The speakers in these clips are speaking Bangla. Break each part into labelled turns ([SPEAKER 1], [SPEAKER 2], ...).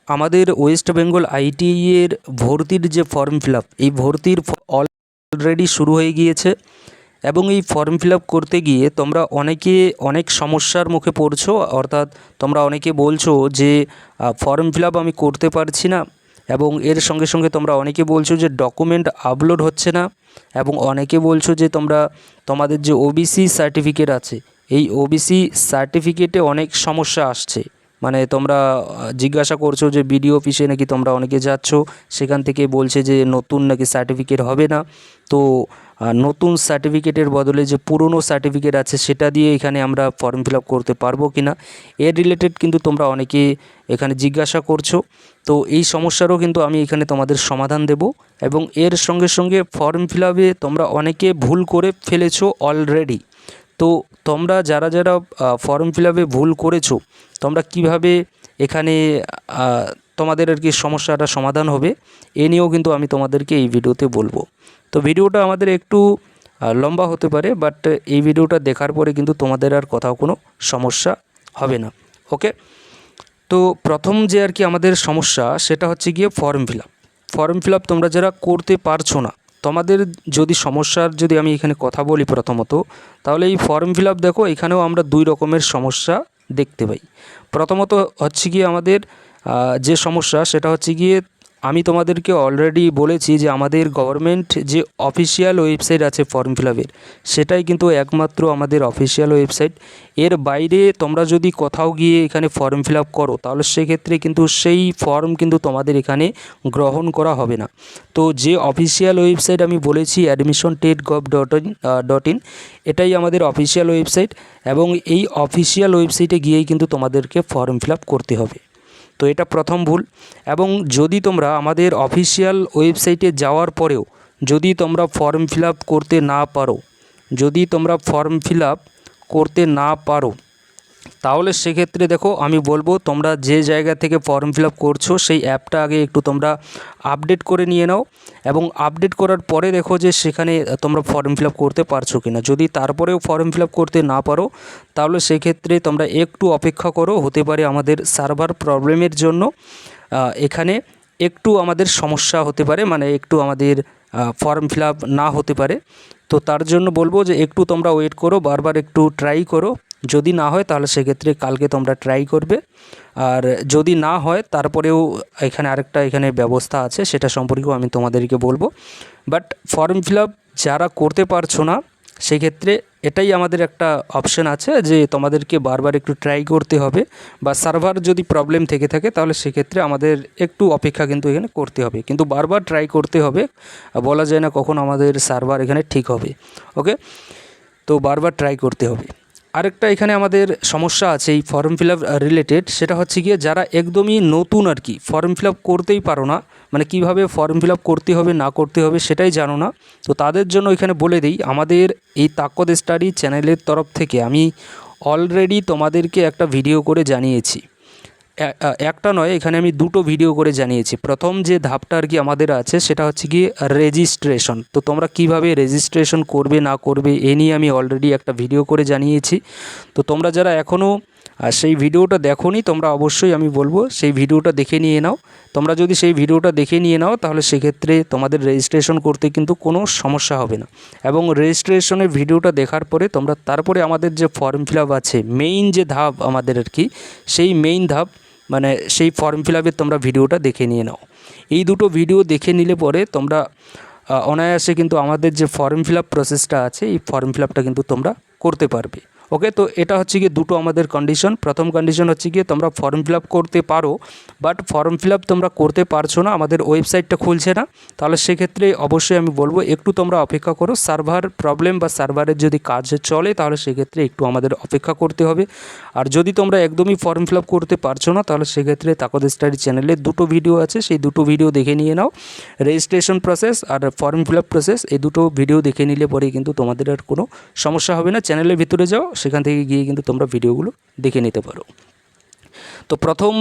[SPEAKER 1] আমাদের ওয়েস্ট বেঙ্গল আইটিআই এর ভর্তির যে ফর্ম ফিল আপ, এই ভর্তির অলরেডি শুরু হয়ে গিয়েছে এবং এই ফর্ম ফিল আপ করতে গিয়ে তোমরা অনেকে অনেক সমস্যার মুখে পড়ছো। অর্থাৎ তোমরা অনেকে বলছো যে ফর্ম ফিল আপ আমি করতে পারছি না, এবং এর সঙ্গে সঙ্গে তোমরা অনেকে বলছো যে ডকুমেন্ট আপলোড হচ্ছে না, এবং অনেকে বলছো যে তোমাদের যে ওবিসি সার্টিফিকেট আছে, এই ওবিসি সার্টিফিকেটে অনেক সমস্যা আসছে। মানে তোমরা জিজ্ঞাসা করছো যে বিডিও অফিসে নাকি তোমরা অনেকে যাচ্ছ, সেখান থেকে বলছে যে নতুন নাকি সার্টিফিকেট হবে না। তো নতুন সার্টিফিকেটের বদলে যে পুরনো সার্টিফিকেট আছে সেটা দিয়ে এখানে আমরা ফর্ম ফিল আপ করতে পারবো কি না, এর রিলেটেড কিন্তু তোমরা অনেকে এখানে জিজ্ঞাসা করছো। তো এই সমস্যারও কিন্তু আমি এখানে তোমাদের সমাধান দেব, এবং এর সঙ্গে সঙ্গে ফর্ম ফিল আপে তোমরা অনেকে ভুল করে ফেলেছো অলরেডি। তো তোমরা যারা যারা ফর্ম ফিল আপে ভুল করেছো, তোমরা কিভাবে এখানে তোমাদের আর কি সমস্যাটা সমাধান হবে, এ নিয়েও কিন্তু আমি তোমাদেরকে এই ভিডিওতে বলবো। তো ভিডিওটা আমাদের একটু লম্বা হতে পারে, বাট এই ভিডিওটা দেখার পরে কিন্তু তোমাদের আর কোথাও কোনো সমস্যা হবে না। ওকে, তো প্রথম যে আর কি আমাদের সমস্যা সেটা হচ্ছে গিয়ে ফর্ম ফিল আপ তোমরা যারা করতে পারছো না, তোমাদের যদি সমস্যার যদি আমি এখানে কথা বলি প্রথমত, তাহলে এই ফর্ম ফিল আপ দেখো, এখানেও আমরা দুই রকমের সমস্যা দেখতে পাই। প্রথমত হচ্ছে গিয়ে আমাদের যে সমস্যা সেটা হচ্ছে গিয়ে, আমি তোমাদেরকে অলরেডি বলেছি যে আমাদের গভর্নমেন্ট যে অফিসিয়াল ওয়েবসাইট আছে ফর্ম ফিল আপের, সেটাই কিন্তু একমাত্র আমাদের অফিসিয়াল ওয়েবসাইট। এর বাইরে তোমরা যদি কোথাও গিয়ে এখানে ফর্ম ফিল আপ করো, তাহলে সেক্ষেত্রে কিন্তু সেই ফর্ম কিন্তু তোমাদের এখানে গ্রহণ করা হবে না। তো যে অফিসিয়াল ওয়েবসাইট আমি বলেছি admission.tet.gov.in, এটাই আমাদের অফিসিয়াল ওয়েবসাইট, এবং এই অফিসিয়াল ওয়েবসাইটে গিয়েই কিন্তু তোমাদেরকে ফর্ম ফিল আপ করতে হবে। তো এটা প্রথম ভুল। এবং যদি তোমরা আমাদের অফিসিয়াল ওয়েবসাইটে যাওয়ার পরেও যদি তোমরা ফর্ম ফিল আপ করতে না পারো, তাহলে সেক্ষেত্রে দেখো, আমি বলবো তোমরা যে জায়গা থেকে ফর্ম ফিল আপ করছো সেই অ্যাপটা আগে একটু তোমরা আপডেট করে নিয়ে নাও, এবং আপডেট করার পরে দেখো যে সেখানে তোমরা ফর্ম ফিল আপ করতে পারছো কিনা। যদি তারপরেও ফর্ম ফিল আপ করতে না পারো, তাহলে সেক্ষেত্রে তোমরা একটু অপেক্ষা করো। হতে পারে আমাদের সার্ভার প্রবলেমের জন্য এখানে একটু আমাদের সমস্যা হতে পারে, মানে একটু আমাদের ফর্ম ফিল আপ না হতে পারে। তো তার জন্য বলবো যে একটু তোমরা ওয়েট করো, বারবার একটু ট্রাই করো। যদি না হয় তাহলে সেক্ষেত্রে কালকে তোমরা ট্রাই করবে, আর যদি না হয় তারপরেও এখানে ব্যবস্থা আছে, সেটা সম্পর্কেও আমি তোমাদেরকে বলবো। বাট ফর্ম ফিল আপ যারা করতে পারছো না, সেক্ষেত্রে এটাই আমাদের একটা অপশান আছে যে তোমাদেরকে বারবার একটু ট্রাই করতে হবে, বা সার্ভার যদি প্রবলেম থেকে থাকে তাহলে সেক্ষেত্রে আমাদের একটু অপেক্ষা কিন্তু এখানে করতে হবে, কিন্তু বারবার ট্রাই করতে হবে। বলা যায় না কখন আমাদের সার্ভার এখানে ঠিক হবে। ওকে, তো বারবার ট্রাই করতে হবে। আরেকটা এখানে আমাদের সমস্যা আছে এই ফর্ম ফিল আপ রিলেটেড, সেটা হচ্ছে গিয়ে যারা একদমই নতুন আর কি, ফর্ম ফিল আপ করতেই পারো না, মানে কিভাবে ফর্ম ফিল আপ করতে হবে না করতে হবে সেটাই জানো না। তো তাদের জন্য এখানে বলে দিই, আমাদের এই তাকদ স্টাডি চ্যানেলের তরফ থেকে আমি অলরেডি তোমাদেরকে একটা ভিডিও করে জানিয়েছি। একটা নয়, এখানে আমি দুটো ভিডিও করে জানিয়েছি। প্রথম যে ধাপটা আর কি আমাদের আছে সেটা হচ্ছে কি রেজিস্ট্রেশন। তো তোমরা কিভাবে রেজিস্ট্রেশন করবে না করবে এ নিয়ে আমি অলরেডি একটা ভিডিও করে জানিয়েছি। তো তোমরা যারা এখনও সেই ভিডিওটা দেখোনি, তোমরা অবশ্যই আমি বলবো সেই ভিডিওটা দেখে নিয়ে নাও। তোমরা যদি সেই ভিডিওটা দেখে নিয়ে নাও, তাহলে সেক্ষেত্রে তোমাদের রেজিস্ট্রেশন করতে কিন্তু কোনো সমস্যা হবে না। এবং রেজিস্ট্রেশনের ভিডিওটা দেখার পরে তোমরা তারপরে আমাদের যে ফর্ম ফিল আপ আছে, মেইন যে ধাপ আমাদের আর কি, সেই মেইন ধাপ মানে সেই ফর্ম ফিল আপের তোমরা ভিডিওটা দেখে নিয়ে নাও। এই দুটো ভিডিও দেখে নিলে পরে তোমরা অনায়াসে কিন্তু আমাদের যে ফর্ম ফিল আপ প্রসেসটা আছে, এই ফর্ম ফিল আপটা কিন্তু তোমরা করতে পারবে। ওকে, তো এটা হচ্ছে গিয়ে দুটো আমাদের কন্ডিশন। প্রথম কন্ডিশন হচ্ছে গিয়ে তোমরা ফর্ম ফিল আপ করতে পারো, বাট ফর্ম ফিল আপ তোমরা করতে পারছো না, আমাদের ওয়েবসাইটটা খুলছে না, তাহলে সেক্ষেত্রে অবশ্যই আমি বলবো একটু তোমরা অপেক্ষা করো। সার্ভার প্রবলেম বা সার্ভারের যদি কাজ চলে, তাহলে সেক্ষেত্রে একটু আমাদের অপেক্ষা করতে হবে। আর যদি তোমরা একদমই ফর্ম ফিল আপ করতে পারছো না, তাহলে সেক্ষেত্রে তাকদ স্টাডি চ্যানেলে দুটো ভিডিও আছে, সেই দুটো ভিডিও দেখে নিয়ে নাও। রেজিস্ট্রেশন প্রসেস আর ফর্ম ফিল আপ প্রসেস, এই দুটো ভিডিও দেখে নিলে পরেই কিন্তু তোমাদের আর কোনো সমস্যা হবে না। চ্যানেলের ভিতরে যাও, সেখান থেকে গিয়ে কিন্তু তোমরা ভিডিওগুলো দেখে নিতে পারো। তো প্রথম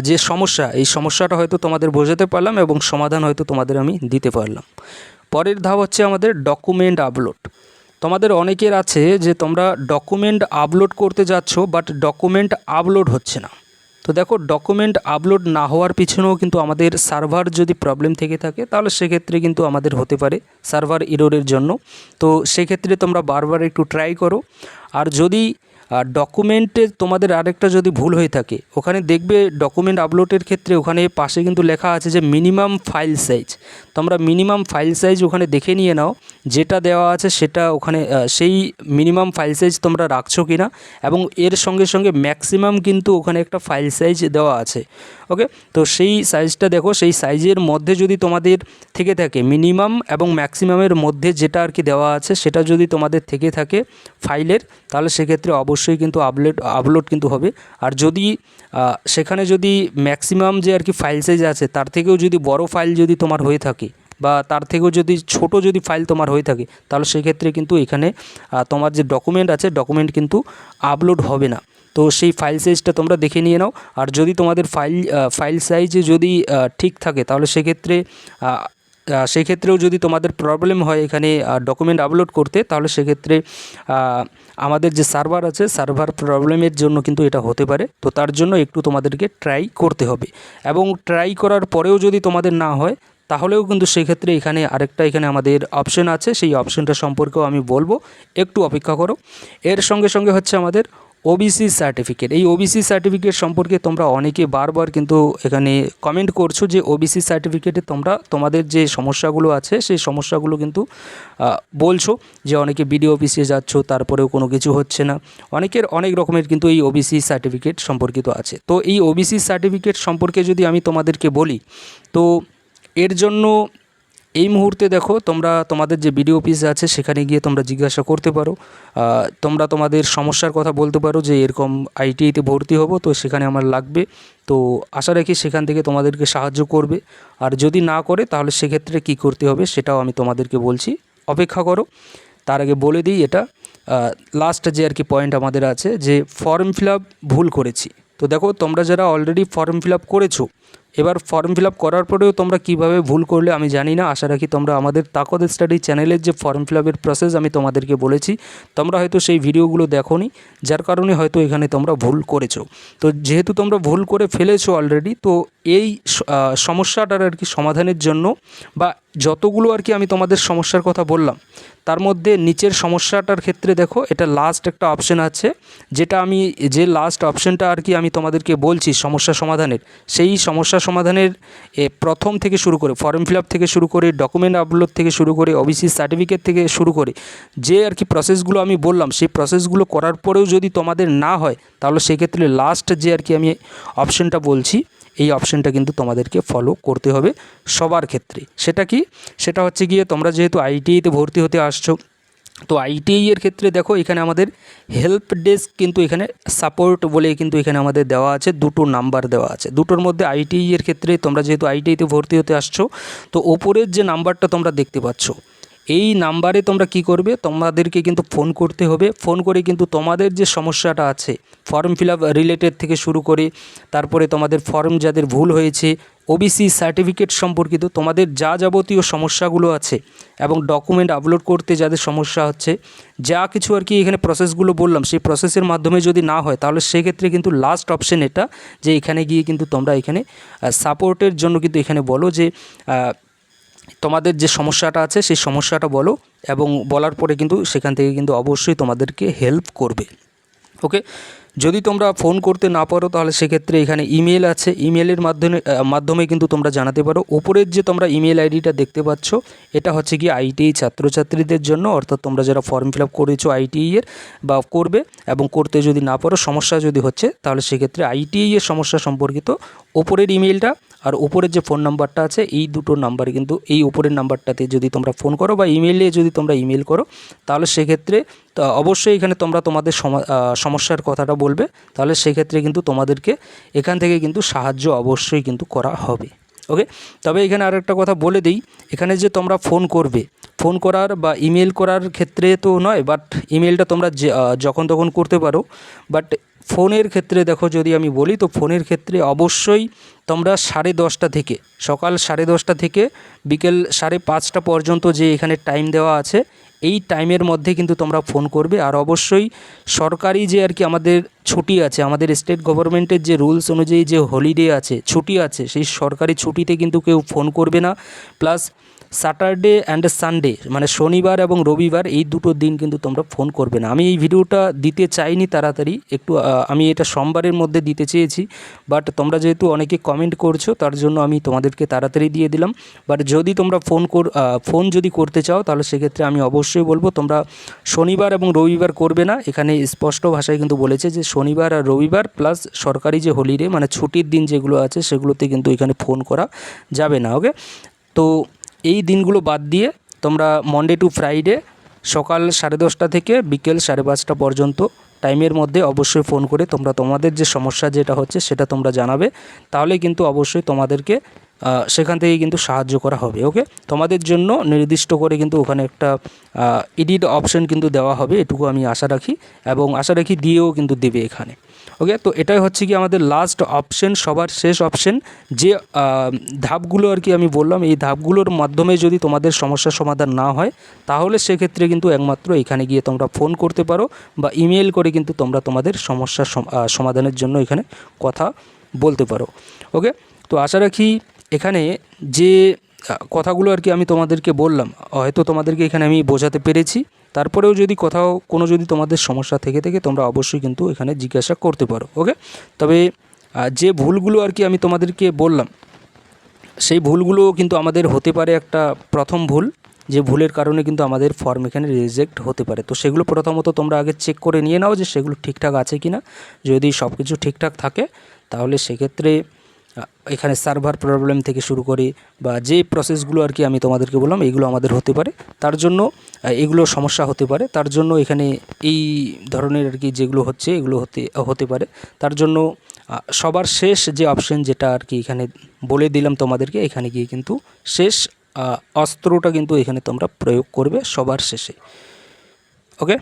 [SPEAKER 1] যে সমস্যা, এই সমস্যাটা হয়তো তোমাদের বোঝাতে পারলাম এবং সমাধান হয়তো তোমাদের আমি দিতে পারলাম। পরের ধাপ হচ্ছে আমাদের ডকুমেন্ট আপলোড। তোমাদের অনেকের আছে যে তোমরা ডকুমেন্ট আপলোড করতে যাচ্ছ, বাট ডকুমেন্ট আপলোড হচ্ছে না। তো দেখো ডকুমেন্ট আপলোড না হওয়ার পিছনেও কিন্তু আমাদের সার্ভার যদি প্রবলেম থেকে থাকে তাহলে সেক্ষেত্রে কিন্তু আমাদের হতে পারে সার্ভার এররের জন্য। তো সেক্ষেত্রে তোমরা বারবার একটু ট্রাই করো। আর যদি ডকুমেন্টে তোমাদের আরেকটা যদি ভুল হয়ে থাকে, ওখানে দেখবে ডকুমেন্ট আপলোডের ক্ষেত্রে ওখানে পাশে কিন্তু লেখা আছে যে মিনিমাম ফাইল সাইজ। তোমরা মিনিমাম ফাইল সাইজ ওখানে দেখে নিয়ে নাও, যেটা দেওয়া আছে সেটা ওখানে সেই মিনিমাম ফাইল সাইজ তোমরা রাখছো কি না, এবং এর সঙ্গে সঙ্গে ম্যাক্সিমাম কিন্তু ওখানে একটা ফাইল সাইজ দেওয়া আছে। ওকে, তো সেই সাইজটা দেখো, সেই সাইজের মধ্যে যদি তোমাদের থেকে থাকে মিনিমাম এবং ম্যাক্সিমামের মধ্যে যেটা আর কি দেওয়া আছে সেটা যদি তোমাদের থেকে থাকে ফাইলের, তাহলে সেক্ষেত্রে অবশ্যই কিন্তু আপলোড কিন্তু হবে। আর যদি সেখানে যদি ম্যাক্সিমাম যে আর কি ফাইল সাইজ আছে তার থেকেও যদি বড় ফাইল যদি তোমার হয়ে থাকে বা তার থেকেও যদি ছোট যদি ফাইল তোমার হয়ে থাকে, তাহলে সেক্ষেত্রে কিন্তু এখানে তোমার যে ডকুমেন্ট আছে ডকুমেন্ট কিন্তু আপলোড হবে না। তো সেই ফাইল সাইজটা তোমরা দেখে নিয়ে নাও। আর যদি তোমাদের ফাইল সাইজ যদি ঠিক থাকে তাহলে সেক্ষেত্রেও যদি তোমাদের প্রবলেম হয় এখানে ডকুমেন্ট আপলোড করতে, তাহলে সেক্ষেত্রে আমাদের যে সার্ভার আছে সার্ভার প্রবলেমের জন্য কিন্তু এটা হতে পারে। তো তার জন্য একটু তোমাদেরকে ট্রাই করতে হবে, এবং ট্রাই করার পরেও যদি তোমাদের না হয় তাহলেও কিন্তু সেক্ষেত্রে এখানে আরেকটা আমাদের অপশন আছে, সেই অপশনটা সম্পর্কেও আমি বলবো, একটু অপেক্ষা করো। এর সঙ্গে সঙ্গে হচ্ছে আমাদের ওবিসি সার্টিফিকেট। এই ওবিসি সার্টিফিকেট সম্পর্কে তোমরা অনেকে বারবার কিন্তু এখানে কমেন্ট করছো যে ওবিসি সার্টিফিকেটে তোমরা তোমাদের যে সমস্যাগুলো আছে সেই সমস্যাগুলো কিন্তু বলছো, যে অনেকে বিডিও অফিসে যাচ্ছ তারপরেও কোনো কিছু হচ্ছে না। অনেকের অনেক রকমের কিন্তু এই ওবিসি সার্টিফিকেট সম্পর্কিত আছে। তো এই ওবিসি সার্টিফিকেট সম্পর্কে যদি আমি তোমাদেরকে বলি, তো এর জন্য এই মুহূর্তে দেখো তোমরা তোমাদের যে বিডিও অফিস আছে সেখানে গিয়ে তোমরা জিজ্ঞাসা করতে পারো, তোমরা তোমাদের সমস্যার কথা বলতে পারো যে এরকম আইটিআইতে ভর্তি হব, তো সেখানে আমার লাগবে। তো আশা রাখি সেখান থেকে তোমাদেরকে সাহায্য করবে। আর যদি না করে তাহলে সেক্ষেত্রে কি করতে হবে সেটাও আমি তোমাদেরকে বলছি, অপেক্ষা করো। তার আগে বলে দিই, এটা লাস্ট যে আর কি পয়েন্ট আমাদের আছে যে ফর্ম ফিল আপ ভুল করেছি। তো দেখো তোমরা যারা অলরেডি ফর্ম ফিল আপ করেছো, এবার ফর্ম ফিল আপ করার পরেও তোমরা কিভাবে ভুল করলে আমি জানি না। আশা রাখি তোমরা আমাদের তাকত স্টাডি চ্যানেলের যে ফর্ম ফিল আপের প্রসেস আমি তোমাদেরকে বলেছি, তোমরা হয়তো সেই ভিডিওগুলো দেখোনি, যার কারণে হয়তো এখানে তোমরা ভুল করেছো। তো যেহেতু তোমরা ভুল করে ফেলেছো অলরেডি, তো এই সমস্যাটার আর কি সমাধানের জন্য, বা যতগুলো আর কি আমি তোমাদের সমস্যার কথা বললাম তার মধ্যে নিচের সমস্যাটার ক্ষেত্রে দেখো এটা লাস্ট একটা অপশন আছে, যেটা আমি যে লাস্ট অপশনটা আর কি আমি তোমাদেরকে বলছি সমস্যা সমাধানের, সেই সমস্যা সমাধানের প্রথম থেকে শুরু করে ফর্ম ফিল আপ থেকে শুরু করে ডকুমেন্ট আপলোড থেকে শুরু করে ওবিসি সার্টিফিকেট থেকে শুরু করে যে আর কি প্রসেসগুলো আমি বললাম, সেই প্রসেসগুলো করার পরেও যদি তোমাদের না হয়, তাহলে সেক্ষেত্রে লাস্ট যে আর কি আমি অপশনটা বলছি, এই অপশনটা কিন্তু তোমাদেরকে ফলো করতে হবে সবার ক্ষেত্রে। সেটা কি? সেটা হচ্ছে গিয়ে তোমরা যেহেতু আইটিআইতে ভর্তি হতে আসছো, তো আইটিআই এর ক্ষেত্রে দেখো এখানে আমাদের হেল্প ডেস্ক কিন্তু এখানে সাপোর্ট বলে কিন্তু এখানে আমাদের দেওয়া আছে, দুটো নাম্বার দেওয়া আছে। দুটোর মধ্যে আইটিআই এর ক্ষেত্রে তোমরা যেহেতু আইটিআইতে ভর্তি হতে আসছো, তো ওপরের যে নাম্বারটা তোমরা দেখতে পাচ্ছ, এই নাম্বারে তোমরা কি করবে, তোমাদেরকে কিন্তু ফোন করতে হবে। ফোন করে কিন্তু তোমাদের যে সমস্যাটা আছে ফর্ম ফিল আপ রিলেটেড থেকে শুরু করে, তারপরে তোমাদের ফর্ম যাদের ভুল হয়েছে, ওবিসি সার্টিফিকেট সম্পর্কিত তোমাদের যা যাবতীয় সমস্যাগুলো আছে, এবং ডকুমেন্ট আপলোড করতে যাদের সমস্যা হচ্ছে, যা কিছু আর কি এখানে প্রসেসগুলো বললাম, সেই প্রসেসের মাধ্যমে যদি না হয়, তাহলে সেক্ষেত্রে কিন্তু লাস্ট অপশন এটা, যে এখানে গিয়ে কিন্তু তোমরা এখানে সাপোর্টের জন্য কিন্তু এখানে বলো যে তোমাদের যে সমস্যাটা আছে সেই সমস্যাটা বলো, এবং বলার পরে কিন্তু সেখান থেকে কিন্তু অবশ্যই তোমাদেরকে হেল্প করবে। ওকে, যদি তোমরা ফোন করতে না পারো তাহলে সেক্ষেত্রে এখানে ইমেল আছে, ইমেলের মাধ্যমে কিন্তু তোমরা জানাতে পারো। ওপরের যে তোমরা ইমেল আইডিটা দেখতে পাচ্ছ, এটা হচ্ছে কি আইটিআই ছাত্রছাত্রীদের জন্য, অর্থাৎ তোমরা যারা ফর্ম ফিল আপ করেছো আইটিআই এর বা করবে, এবং করতে যদি না পারো, সমস্যা যদি হচ্ছে, তাহলে সেক্ষেত্রে আইটিআই এর সমস্যা সম্পর্কিত ওপরের ইমেলটা আর উপরের যে ফোন নাম্বারটা আছে, এই দুটো নাম্বারে কিন্তু, এই উপরের নাম্বারটাতে যদি তোমরা ফোন করো বা ইমেলে যদি তোমরা ইমেল করো, তাহলে সেক্ষেত্রে অবশ্যই এখানে তোমরা তোমাদের সমস্যার কথাটা বলবে, তাহলে সেক্ষেত্রে কিন্তু তোমাদেরকে এখান থেকে কিন্তু সাহায্য অবশ্যই কিন্তু করা হবে। ওকে, তবে এখানে আরেকটা কথা বলে দিই, এখানে যে তোমরা ফোন করবে, ফোন করার বা ইমেল করার ক্ষেত্রে তো নয়, বাট ইমেলটা তোমরা যখন তখন করতে পারো, বাট ফোনের ক্ষেত্রে দেখো যদি আমি বলি, তো ফোনের ক্ষেত্রে অবশ্যই তোমরা 10:30 থেকে, সকাল 10:30 থেকে বিকেল 5:30 পর্যন্ত যে এখানে টাইম দেওয়া আছে, এই টাইমের মধ্যে কিন্তু তোমরা ফোন করবে। আর অবশ্যই সরকারি যে আর কি আমাদের ছুটি আছে, আমাদের স্টেট গভর্নমেন্টের যে রুলস অনুযায়ী যে হলিডে আছে, ছুটি আছে, সেই সরকারি ছুটিতে কিন্তু কেউ ফোন করবে না। প্লাস স্যাটারডে অ্যান্ড সানডে মানে শনিবার এবং রবিবার, এই দুটো দিন কিন্তু তোমরা ফোন করবে না। আমি এই ভিডিওটা দিতে চাইনি তাড়াতাড়ি, একটু আমি এটা সোমবারের মধ্যে দিতে চেয়েছি, বাট তোমরা যেহেতু অনেকে কমেন্ট করছো তার জন্য আমি তোমাদেরকে তাড়াতাড়ি দিয়ে দিলাম। বাট যদি তোমরা ফোন যদি করতে চাও, তাহলে সেক্ষেত্রে আমি অবশ্যই বলবো তোমরা শনিবার এবং রবিবার করবে না। এখানে স্পষ্ট ভাষায় কিন্তু বলেছে যে শনিবার আর রবিবার প্লাস সরকারি যে হলিডে মানে ছুটির দিন যেগুলো আছে, সেগুলোতে কিন্তু এখানে ফোন করা যাবে না। ওকে, তো এই দিনগুলো বাদ দিয়ে তোমরা মনডে টু ফ্রাইডে সকাল 10:30 থেকে বিকেল 5:30 পর্যন্ত টাইমের মধ্যে অবশ্যই ফোন করে তোমরা তোমাদের যে সমস্যা যেটা হচ্ছে সেটা তোমরা জানাবে। তাহলে কিন্তু অবশ্যই তোমাদেরকে সেখান থেকে কিন্তু সাহায্য করা হবে। ওকে, তোমাদের জন্য নির্দিষ্ট করে কিন্তু ওখানে একটা এডিট অপশন কিন্তু দেওয়া হবে, এটুকু আমি আশা রাখি, এবং আশা রাখি দিয়েও কিন্তু দেবে এখানে। ওকে, তো এটাই হচ্ছে কি আমাদের লাস্ট অপশন, সবার শেষ অপশন। যে ধাপগুলো আর কি আমি বললাম, এই ধাপগুলোর মাধ্যমে যদি তোমাদের সমস্যার সমাধান না হয়, তাহলে সেক্ষেত্রে কিন্তু একমাত্র এখানে গিয়ে তোমরা ফোন করতে পারো বা ইমেল করে কিন্তু তোমরা তোমাদের সমস্যার সমাধানের জন্য এখানে কথা বলতে পারো। ওকে, তো আশা রাখি এখানে যে কথাগুলো আর কি আমি তোমাদেরকে বললাম, হয়তো তোমাদেরকে এখানে আমি বোঝাতে পেরেছি। তারপরেও যদি কোনো যদি তোমাদের সমস্যা থেকে থাকে, তোমরা অবশ্যই কিন্তু এখানে জিজ্ঞাসা করতে পারো। ওকে, তবে যে ভুলগুলো আর কি আমি তোমাদেরকে বললাম, সেই ভুলগুলো কিন্তু আমাদের হতে পারে একটা প্রথম ভুল, যে ভুলের কারণে কিন্তু আমাদের ফর্ম এখানে রিজেক্ট হতে পারে। তো সেগুলো প্রথমত তোমরা আগে চেক করে নিয়ে নাও যে সেগুলো ঠিকঠাক আছে কি না। যদি সব কিছু ঠিকঠাক থাকে, তাহলে সেক্ষেত্রে এখানে সার্ভার প্রবলেম থেকে শুরু করে বা যে প্রসেসগুলো আর কি আমি তোমাদেরকে বললাম, এইগুলো আমাদের হতে পারে, তার জন্য এগুলো সমস্যা হতে পারে। তার জন্য এখানে এই ধরনের আর কি যেগুলো হচ্ছে এগুলো হতে পারে। তার জন্য সবার শেষ যে অপশন যেটা আর কি এখানে বলে দিলাম তোমাদেরকে, এখানে গিয়ে কিন্তু শেষ অস্ত্রটা কিন্তু এখানে তোমরা প্রয়োগ করবে সবার শেষে। ওকে।